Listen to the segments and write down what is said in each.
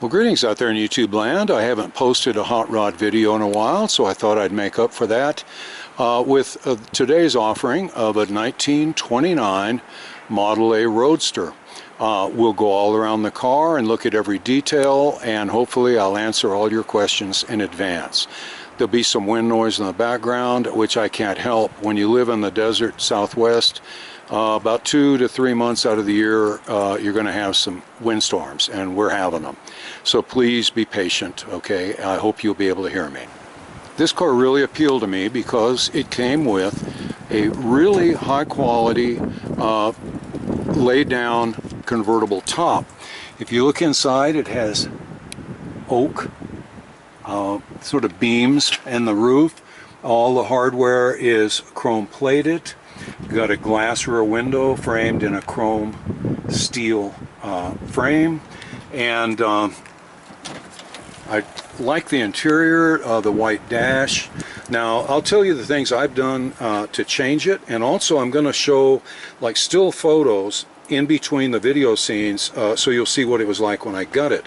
Well, greetings out there in YouTube land. I haven't posted a hot rod video in a while, so I thought I'd make up for that with today's offering of a 1929 Model A Roadster. We'll go all around the car and look at every detail, and hopefully I'll answer all your questions in advance. There'll be some wind noise in the background, which I can't help. When you live in the desert Southwest, about 2 to 3 months out of the year, you're going to have some windstorms, and we're having them. So please be patient, okay? I hope you'll be able to hear me. This car really appealed to me because it came with a really high quality laid down convertible top. If you look inside, it has oak sort of beams in the roof. All the hardware is chrome plated. You've got a glass rear window framed in a chrome steel frame, and I like the interior, the white dash. Now I'll tell you the things I've done to change it, and also I'm going to show like still photos in between the video scenes, so you'll see what it was like when I got it.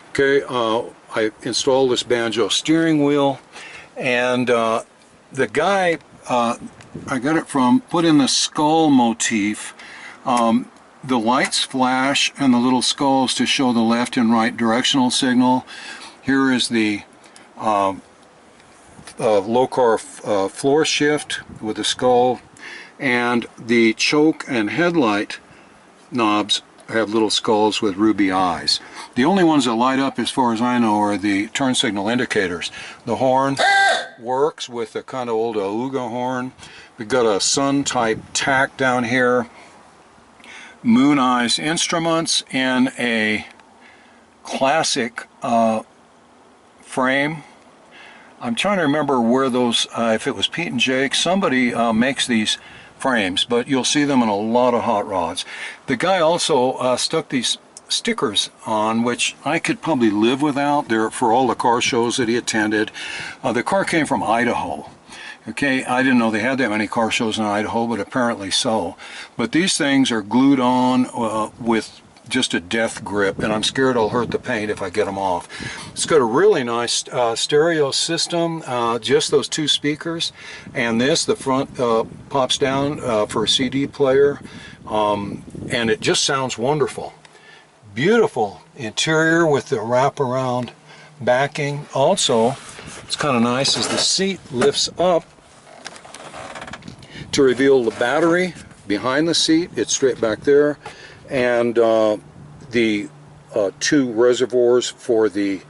Okay, I installed this banjo steering wheel, and the guy I got it from put in the skull motif. The lights flash and the little skulls to show the left and right directional signal. Here is the low-car floor shift with the skull, and the choke and headlight knobs have little skulls with ruby eyes. The only ones that light up, as far as I know, are the turn signal indicators. The horn works with a kind of old Auga horn. We've got a sun type tack down here, moon eyes instruments in a classic frame. I'm trying to remember where those, if it was Pete and Jake, somebody makes these frames, but you'll see them in a lot of hot rods. The guy also stuck these stickers on, which I could probably live without. They're for all the car shows that he attended. The car came from Idaho. Okay, I didn't know they had that many car shows in Idaho, but apparently so. But these things are glued on with just a death grip, and I'm scared I'll hurt the paint if I get them off. It's got a really nice stereo system, just those two speakers, and the front pops down for a CD player, and it just sounds wonderful. Beautiful interior with the wraparound backing. Also, it's kind of nice as the seat lifts up to reveal the battery behind the seat. It's straight back there, and the two reservoirs for the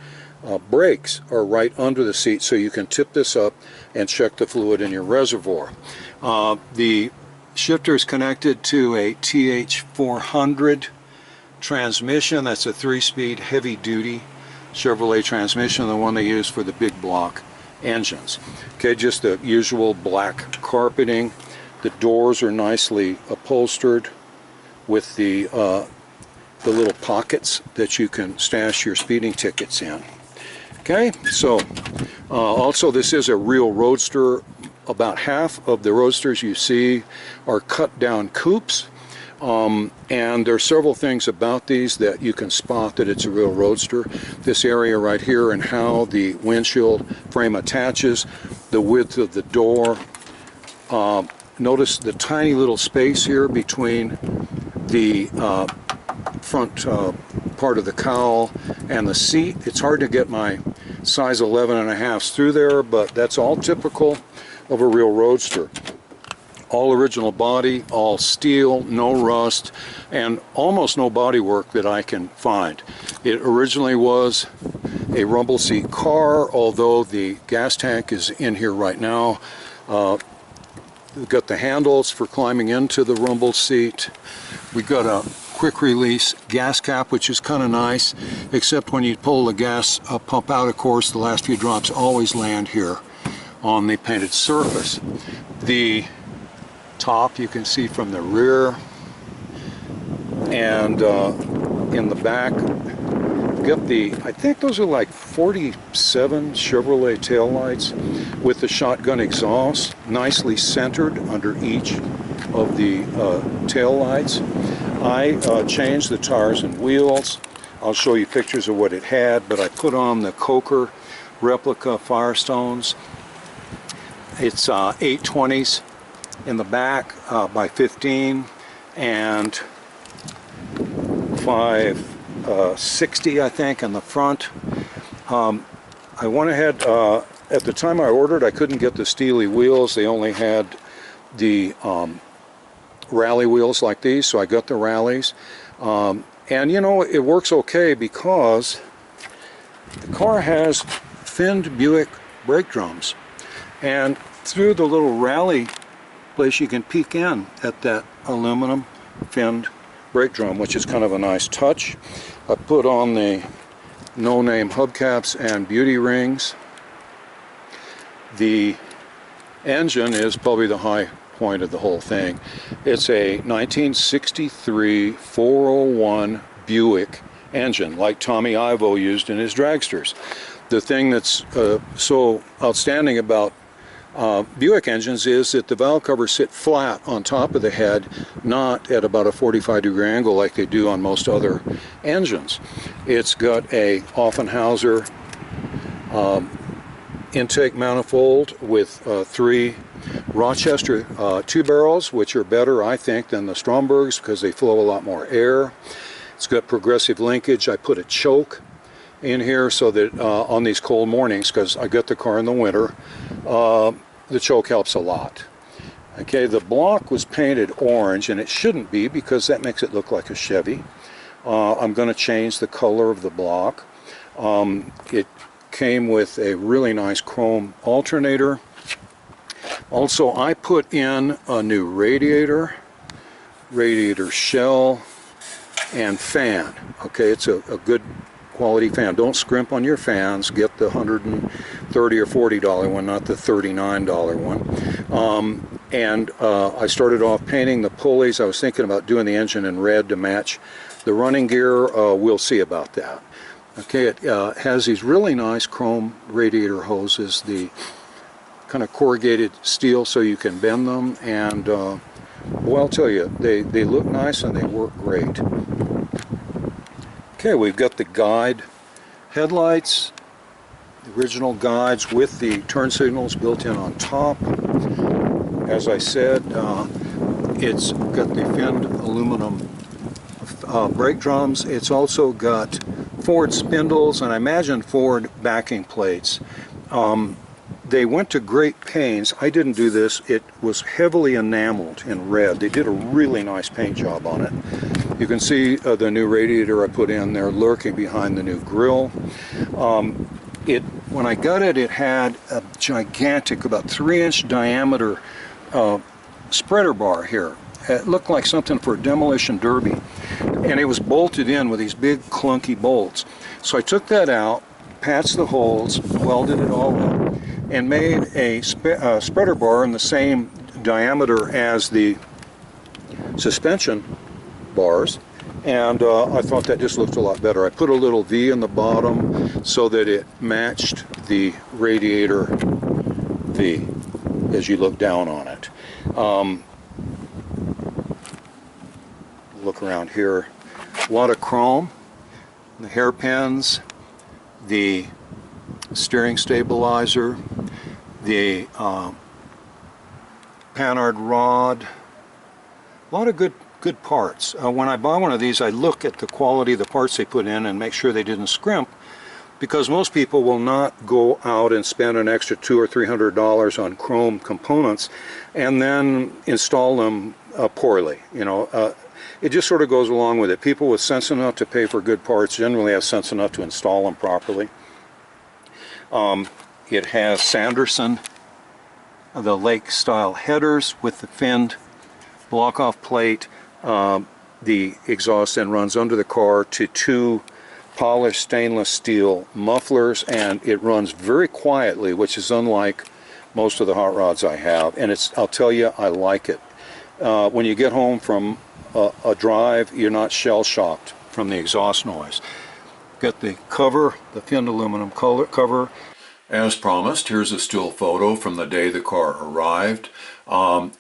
brakes are right under the seat, so you can tip this up and check the fluid in your reservoir. The shifter is connected to a TH400 transmission. That's a 3-speed heavy-duty Chevrolet transmission, the one they use for the big block engines. Okay, just the usual black carpeting. The doors are nicely upholstered with the little pockets that you can stash your speeding tickets in. Okay, so also this is a real Roadster. About half of the Roadsters you see are cut down coupes, and there are several things about these that you can spot that it's a real Roadster. This area right here and how the windshield frame attaches, the width of the door. Notice the tiny little space here between the front part of the cowl and the seat. It's hard to get my size 11.5 through there, but that's all typical of a real Roadster. All original body, all steel, no rust, and almost no body work that I can find. It originally was a rumble seat car, although the gas tank is in here right now. We've got the handles for climbing into the rumble seat. We've got a quick release gas cap, which is kind of nice, except when you pull the gas pump out, of course, the last few drops always land here on the painted surface. The top you can see from the rear, and in the back got the, I think those are like 47 Chevrolet taillights with the shotgun exhaust nicely centered under each of the taillights. I changed the tires and wheels. I'll show you pictures of what it had, but I put on the Coker replica Firestones. It's 820s in the back by 15 and 560 I think in the front. I went ahead, at the time I ordered I couldn't get the Steely wheels, they only had the rally wheels like these, so I got the rallies. And you know, it works okay because the car has finned Buick brake drums, and through the little rally place you can peek in at that aluminum finned brake drum, which is kind of a nice touch. I put on the no-name hubcaps and beauty rings. The engine is probably the high point of the whole thing. It's a 1963 401 Buick engine, like Tommy Ivo used in his dragsters. The thing that's so outstanding about Buick engines is that the valve covers sit flat on top of the head, not at about a 45-degree angle like they do on most other engines. It's got a Offenhauser intake manifold with 3 Rochester 2 barrels, which are better, I think, than the Strombergs because they flow a lot more air. It's got progressive linkage. I put a choke in here so that on these cold mornings, because I got the car in the winter, the choke helps a lot. Okay, the block was painted orange, and it shouldn't be because that makes it look like a Chevy. I'm going to change the color of the block. It came with a really nice chrome alternator. Also, I put in a new radiator shell, and fan. Okay, it's a good quality fan. Don't scrimp on your fans. Get the $130 or $40 one, not the $39 one. And I started off painting the pulleys. I was thinking about doing the engine in red to match the running gear. We'll see about that. Okay, it has these really nice chrome radiator hoses, the kind of corrugated steel so you can bend them, and well, I'll tell you, they look nice and they work great. Okay, we've got the guide headlights, the original guides with the turn signals built in on top. As I said, it's got the finned aluminum brake drums. It's also got Ford spindles, and I imagine Ford backing plates. They went to great pains. I didn't do this. It was heavily enameled in red. They did a really nice paint job on it. You can see the new radiator I put in there lurking behind the new grille. When I got it, it had a gigantic, about 3-inch diameter spreader bar here. It looked like something for a demolition derby. And it was bolted in with these big clunky bolts. So I took that out, patched the holes, welded it all up, and made a spreader bar in the same diameter as the suspension bars, and I thought that just looked a lot better. I put a little V in the bottom so that it matched the radiator V as you look down on it. Look around here, a lot of chrome, the hairpins, the steering stabilizer, the Panhard rod, a lot of good parts. When I buy one of these, I look at the quality of the parts they put in and make sure they didn't scrimp, because most people will not go out and spend an extra $200 or $300 on chrome components and then install them poorly. You know, it just sort of goes along with it. People with sense enough to pay for good parts generally have sense enough to install them properly. It has Sanderson, the Lake style headers with the finned block-off plate. The exhaust then runs under the car to 2 polished stainless steel mufflers, and it runs very quietly, which is unlike most of the hot rods I have, and I'll tell you, I like it. When you get home from a drive, you're not shell-shocked from the exhaust noise. Got the cover, the finned aluminum cover. As promised, here's a still photo from the day the car arrived.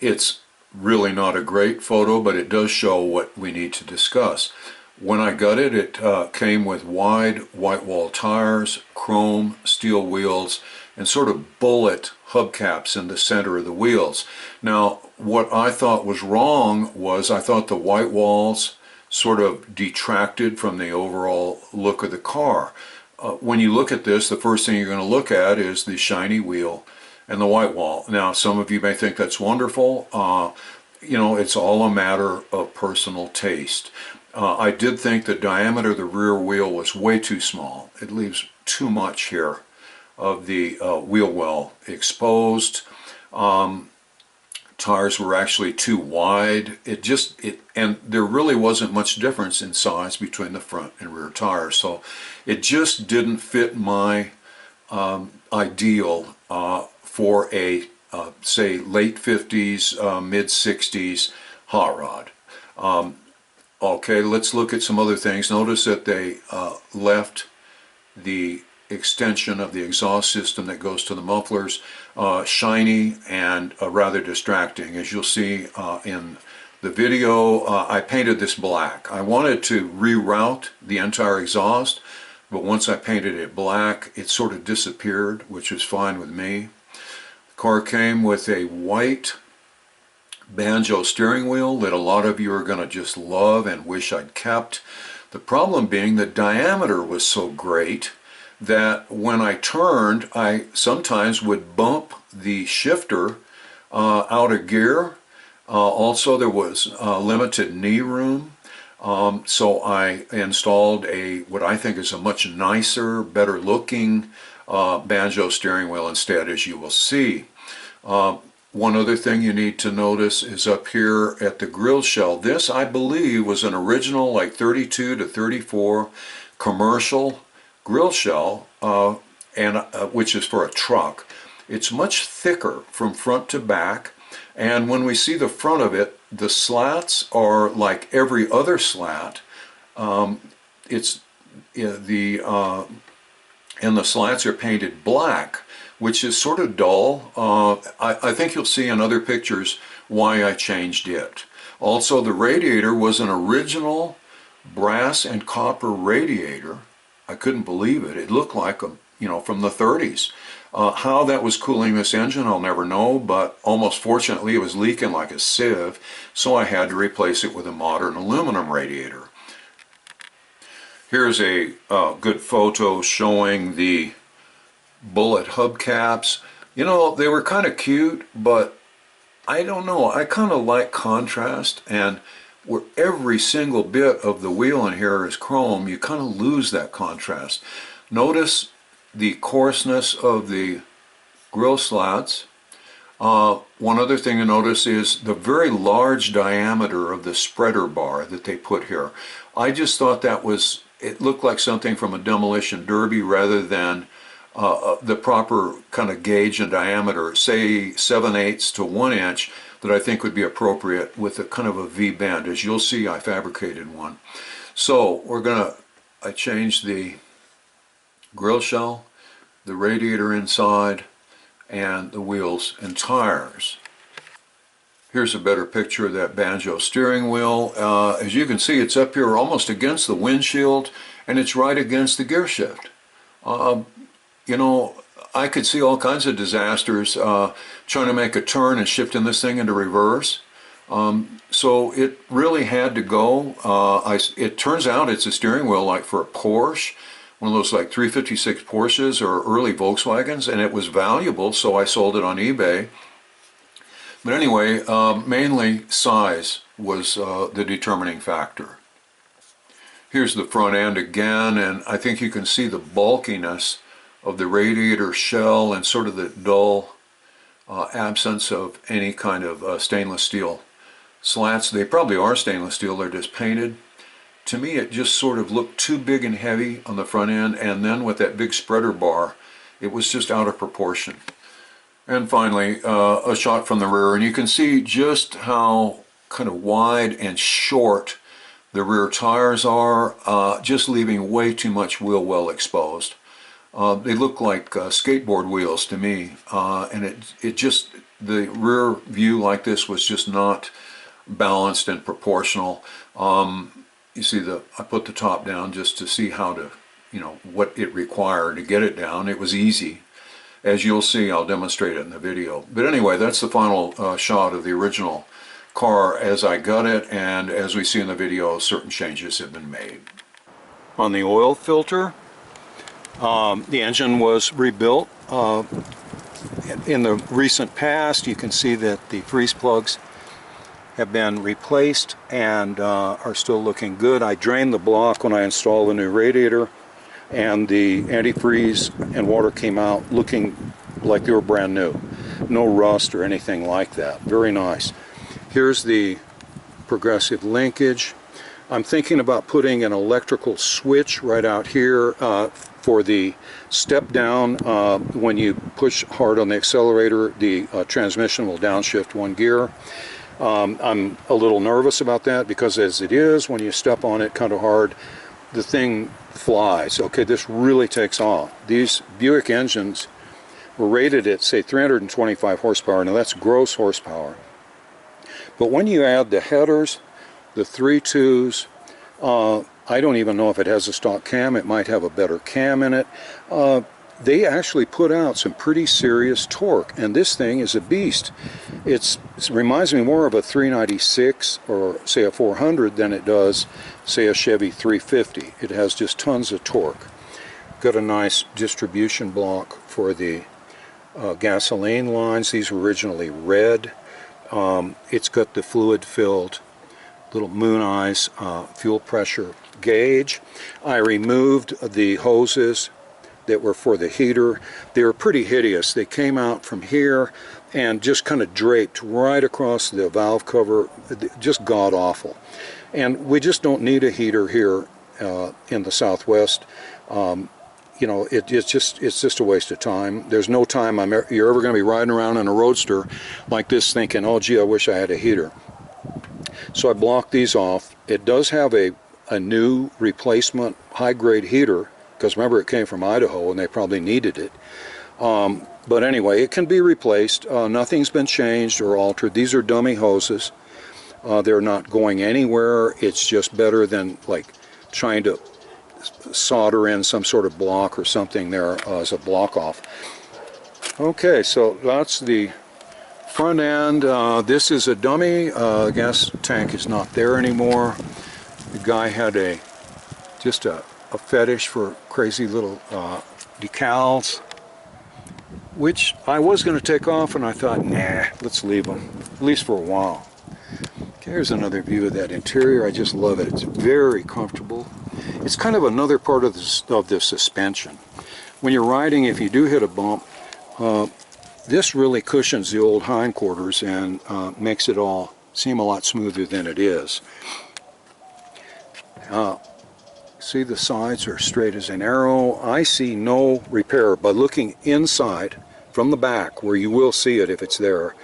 It's really not a great photo, but it does show what we need to discuss. When I got it, it came with wide white wall tires, chrome steel wheels, and sort of bullet hubcaps in the center of the wheels. Now, what I thought was wrong was I thought the white walls sort of detracted from the overall look of the car. When you look at this, the first thing you're going to look at is the shiny wheel and the white wall. Now, some of you may think that's wonderful. You know, it's all a matter of personal taste. I did think the diameter of the rear wheel was way too small. It leaves too much here of the wheel well exposed. Tires were actually too wide. And there really wasn't much difference in size between the front and rear tires. So it just didn't fit my ideal for a, say, late 50s, mid 60s hot rod. Okay, let's look at some other things. Notice that they left the extension of the exhaust system that goes to the mufflers shiny and rather distracting. As you'll see in the video, I painted this black. I wanted to reroute the entire exhaust, but once I painted it black, it sort of disappeared, which was fine with me. The car came with a white banjo steering wheel that a lot of you are going to just love and wish I'd kept. The problem being the diameter was so great that when I turned, I sometimes would bump the shifter out of gear. Also, there was limited knee room. So I installed what I think is a much nicer, better looking banjo steering wheel instead, as you will see. One other thing you need to notice is up here at the grill shell. This, I believe, was an original like 32 to 34 commercial grill shell, which is for a truck. It's much thicker from front to back, and when we see the front of it, the slats are like every other slat. And the slats are painted black, which is sort of dull. I think you'll see in other pictures why I changed it. Also, the radiator was an original brass and copper radiator. I couldn't believe it. It looked like from the 30s. How that was cooling this engine, I'll never know, but almost fortunately it was leaking like a sieve, so I had to replace it with a modern aluminum radiator. Here's a good photo showing the bullet hubcaps. You know, they were kind of cute, but I don't know, I kind of like contrast, and where every single bit of the wheel in here is chrome, you kind of lose that contrast. Notice the coarseness of the grill slats. One other thing to notice is the very large diameter of the spreader bar that they put here. I just thought it looked like something from a demolition derby rather than the proper kind of gauge and diameter, say 7/8 to 1 inch, that I think would be appropriate with a kind of a V bend. As you'll see, I fabricated one. So I changed the grill shell, the radiator inside, and the wheels and tires. Here's a better picture of that banjo steering wheel. As you can see, it's up here almost against the windshield, and it's right against the gear shift. You know, I could see all kinds of disasters trying to make a turn and shifting this thing into reverse. So it really had to go. It turns out it's a steering wheel like for a Porsche, one of those like 356 Porsches or early Volkswagens, and it was valuable, so I sold it on eBay. But anyway, mainly size was the determining factor. Here's the front end again, and I think you can see the bulkiness of the radiator shell and sort of the dull absence of any kind of stainless steel slats. They probably are stainless steel, they're just painted. To me, it just sort of looked too big and heavy on the front end, and then with that big spreader bar, it was just out of proportion. And finally, a shot from the rear, and you can see just how kind of wide and short the rear tires are, just leaving way too much wheel well exposed. They look like skateboard wheels to me, and the rear view like this was just not balanced and proportional. You see I put the top down just to see how to, what it required to get it down. It was easy. As you'll see, I'll demonstrate it in the video. But anyway, that's the final shot of the original car as I got it, and as we see in the video, certain changes have been made. On the oil filter, the engine was rebuilt. In the recent past, you can see that the freeze plugs have been replaced and are still looking good. I drained the block when I installed the new radiator, and the antifreeze and water came out looking like they were brand new. No rust or anything like that. Very nice. Here's the progressive linkage. I'm thinking about putting an electrical switch right out here for the step down. When you push hard on the accelerator, the transmission will downshift one gear. I'm a little nervous about that because as it is, when you step on it kind of hard, the thing flies. Okay, this really takes off. These Buick engines were rated at, say, 325 horsepower. Now that's gross horsepower. But when you add the headers, the 3.2s, I don't even know if it has a stock cam. It might have a better cam in it. They actually put out some pretty serious torque, and this thing is a beast. It reminds me more of a 396 or say a 400 than it does say a Chevy 350. It has just tons of torque. Got a nice distribution block for the gasoline lines. These were originally red. It's got the fluid filled little moon eyes fuel pressure gauge. I removed the hoses that were for the heater. They were pretty hideous. They came out from here and just kind of draped right across the valve cover, just god-awful. And we just don't need a heater here in the Southwest. It's just a waste of time. There's no time you're ever going to be riding around in a Roadster like this thinking, oh gee, I wish I had a heater. So I blocked these off. It does have a new replacement high-grade heater, because remember it came from Idaho and they probably needed it. But anyway, it can be replaced. Nothing's been changed or altered. These are dummy hoses. They're not going anywhere. It's just better than like trying to solder in some sort of block or something there as a block off. Okay, so that's the front end. This is a dummy. The gas tank is not there anymore. The guy had just a fetish for crazy little decals, which I was going to take off, and I thought, nah, let's leave them, at least for a while. Okay, here's another view of that interior. I just love it. It's very comfortable. It's kind of another part of the suspension. When you're riding, if you do hit a bump, this really cushions the old hindquarters and makes it all seem a lot smoother than it is. See, the sides are straight as an arrow. I see no repair by looking inside from the back, where you will see it if it's there.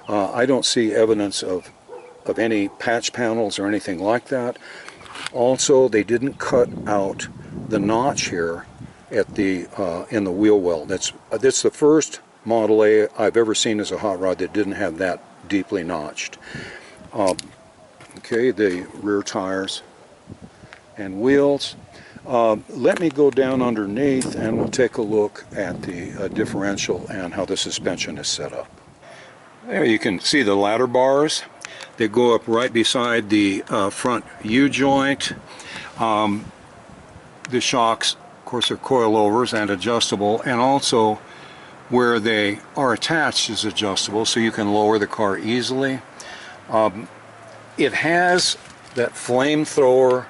I don't see evidence of any patch panels or anything like that. Also, they didn't cut out the notch here at the in the wheel well. That's the first Model A I've ever seen as a hot rod that didn't have that deeply notched. Okay, the rear tires and wheels. Let me go down underneath and we'll take a look at the differential and how the suspension is set up. There you can see the ladder bars. They go up right beside the front U-joint. The shocks, of course, are coilovers and adjustable, and also where they are attached is adjustable, so you can lower the car easily. It has that flamethrower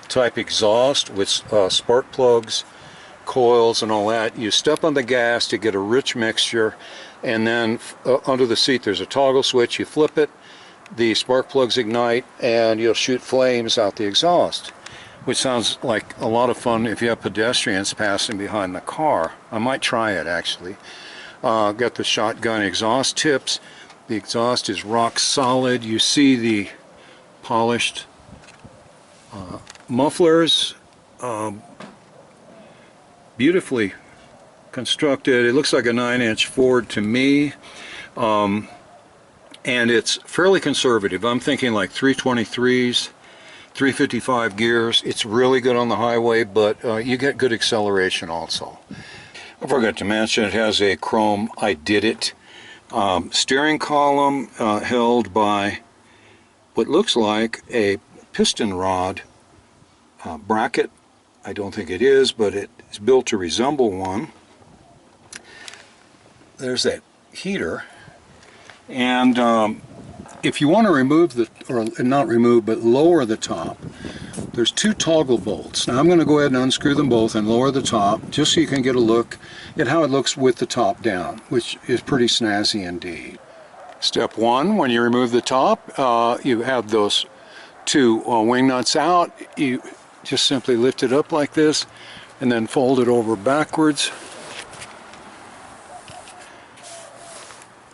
type exhaust with spark plugs, coils, and all that. You step on the gas to get a rich mixture, and then under the seat there's a toggle switch. You flip it, the spark plugs ignite, and you'll shoot flames out the exhaust, which sounds like a lot of fun if you have pedestrians passing behind the car. I might try it actually. Got the shotgun exhaust tips. The exhaust is rock solid. You see the polished mufflers, beautifully constructed. It looks like a 9-inch Ford to me, and it's fairly conservative. I'm thinking like 323s, 355 gears. It's really good on the highway, but you get good acceleration also. I forgot to mention it has a chrome I did it steering column held by what looks like a piston rod bracket. I don't think it is, but it's built to resemble one. There's that heater, and if you want to remove the, or not remove, but lower the top, there's two toggle bolts. Now I'm going to go ahead and unscrew them both and lower the top, just so you can get a look at how it looks with the top down, which is pretty snazzy indeed. Step one, when you remove the top, you have those two wing nuts out. You just simply lift it up like this and then fold it over backwards,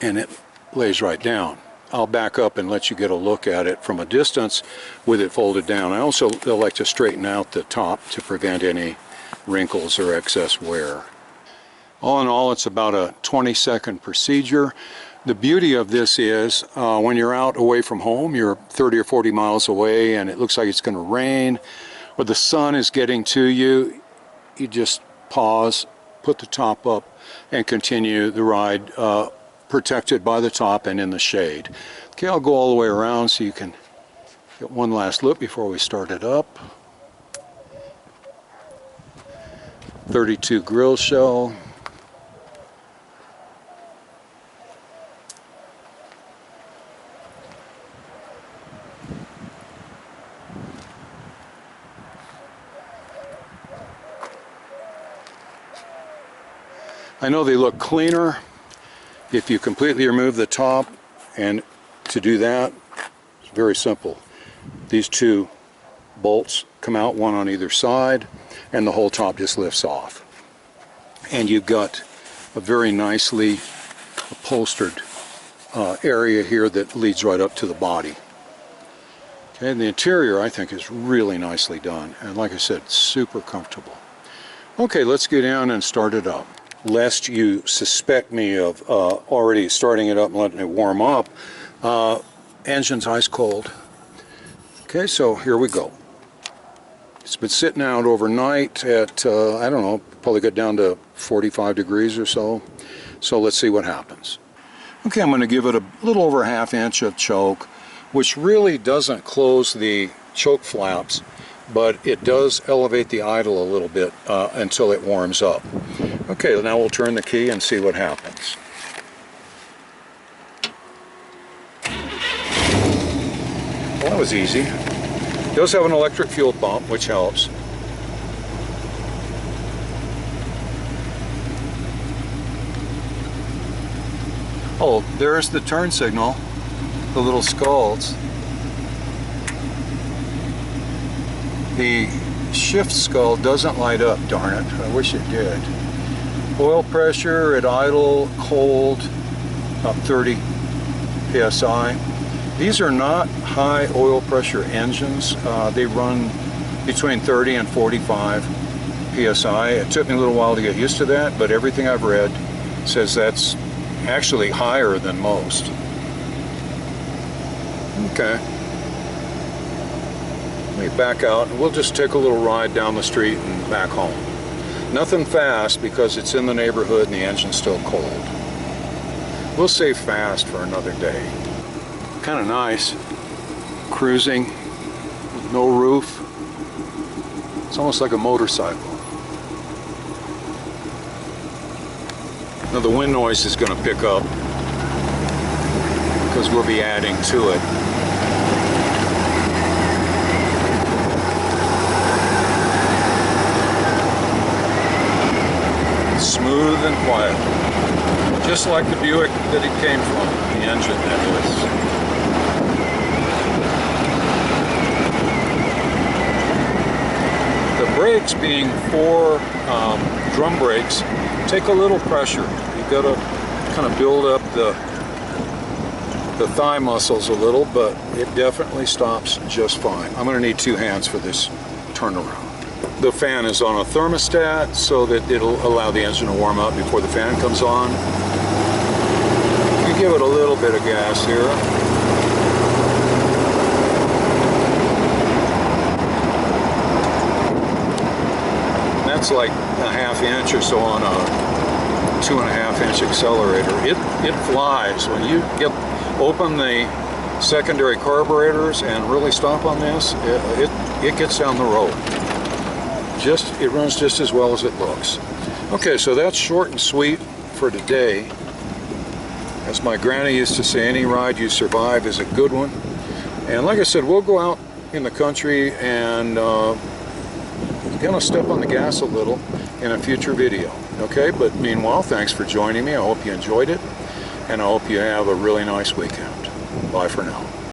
and it lays right down. I'll back up and let you get a look at it from a distance with it folded down. I also like to straighten out the top to prevent any wrinkles or excess wear. All in all, it's about a 20-second procedure. The beauty of this is when you're out away from home, you're 30 or 40 miles away and it looks like it's going to rain, or the sun is getting to you, you just pause, put the top up, and continue the ride protected by the top and in the shade. Okay, I'll go all the way around so you can get one last look before we start it up. 32 grill shell. I know they look cleaner if you completely remove the top, and to do that, it's very simple. These two bolts come out, one on either side, and the whole top just lifts off. And you've got a very nicely upholstered area here that leads right up to the body. Okay, and the interior I think is really nicely done, and like I said, super comfortable. Okay, let's get down and start it up. Lest you suspect me of already starting it up and letting it warm up, engine's ice cold. Okay, so here we go. It's been sitting out overnight at, I don't know, probably got down to 45 degrees or so. So let's see what happens. Okay, I'm going to give it a little over ½ inch of choke, which really doesn't close the choke flaps, but it does elevate the idle a little bit until it warms up. Okay, now we'll turn the key and see what happens. Well, that was easy. It does have an electric fuel pump, which helps. Oh, there's the turn signal, the little skulls. The shift skull doesn't light up, darn it. I wish it did. Oil pressure at idle, cold, about 30 psi. These are not high oil pressure engines. They run between 30 and 45 psi. It took me a little while to get used to that, but everything I've read says that's actually higher than most. Okay. Let me back out and we'll just take a little ride down the street and back home. Nothing fast because it's in the neighborhood and the engine's still cold. We'll save fast for another day. Kind of nice. Cruising with no roof. It's almost like a motorcycle. Now the wind noise is going to pick up because we'll be adding to it. Smooth and quiet, just like the Buick that it came from, the engine that is. The brakes, being 4 drum brakes, take a little pressure. You've got to kind of build up the thigh muscles a little, but it definitely stops just fine. I'm going to need 2 hands for this turnaround. The fan is on a thermostat so that it'll allow the engine to warm up before the fan comes on. You give it a little bit of gas here. it's like a ½ inch or so on a 2.5 inch accelerator. It flies. When you open the secondary carburetors and really stomp on this, it gets down the road. It runs just as well as it looks. Okay, so that's short and sweet for today. As my granny used to say, any ride you survive is a good one. And like I said, we'll go out in the country and kind of step on the gas a little in a future video. Okay, but meanwhile, thanks for joining me. I hope you enjoyed it, and I hope you have a really nice weekend. Bye for now.